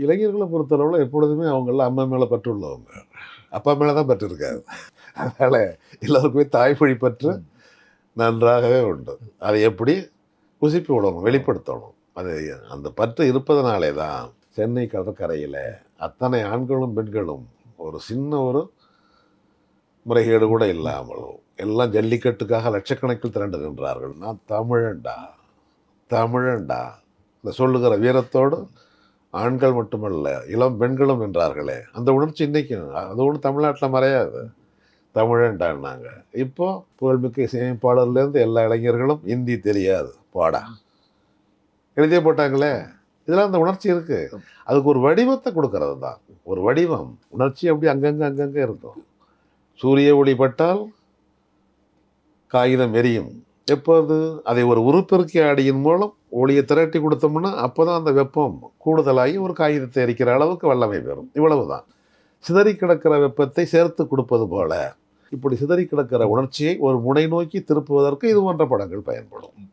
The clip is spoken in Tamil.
இளைஞர்களை பொறுத்தளவில் எப்பொழுதுமே அவங்களாம் அம்மா மேலே பற்று உள்ளவங்க, அப்பா மேலே தான் பற்று இருக்காது. அதனால் எல்லோருக்குமே தாய்மொழி பற்று நன்றாகவே உண்டு. அதை எப்படி குசிப்பி விடணும், வெளிப்படுத்தணும். அது அந்த பற்று இருப்பதனாலே தான் சென்னை கடற்கரையில் அத்தனை ஆண்களும் பெண்களும் ஒரு சின்ன ஒரு முறைகேடு கூட இல்லாமல் எல்லாம் ஜல்லிக்கட்டுக்காக லட்சக்கணக்கில் திரண்டுகின்றார்கள். நான் தமிழன்டா, தமிழன்டா இந்த சொல்லுகிற வீரத்தோடு ஆண்கள் மட்டுமல்ல இளம் பெண்களும் என்றார்களே, அந்த உணர்ச்சி இன்றைக்கும் அது ஒன்றும் தமிழ்நாட்டில் மறையாது. தமிழன்டான்னாங்க. இப்போ புகழ்மிக்க இசையமைப்பாளர்லேருந்து எல்லா இளைஞர்களும் ஹிந்தி தெரியாது பாடா எழுதியே போட்டாங்களே. இதெல்லாம் அந்த உணர்ச்சி இருக்குது. அதுக்கு ஒரு வடிவத்தை கொடுக்கறது தான். ஒரு வடிவம், உணர்ச்சி அப்படி அங்கங்கே இருக்கும். சூரிய ஒளி பட்டால் காகிதம் எரியும். எப்போது அதை ஒரு உருப்பெருக்கி ஆடியின் மூலம் ஒளியை திரட்டி கொடுத்தோம்னா அப்போ தான் அந்த வெப்பம் கூடுதலாகி ஒரு காகிதத்தை எரிக்கிற அளவுக்கு வல்லமை பெறும். இவ்வளவு தான். சிதறி கிடக்கிற வெப்பத்தை சேர்த்து கொடுப்பது போல இப்படி சிதறி கிடக்கிற உணர்ச்சியை ஒரு முனை நோக்கி திருப்புவதற்கு இது போன்ற படங்கள் பயன்படும்.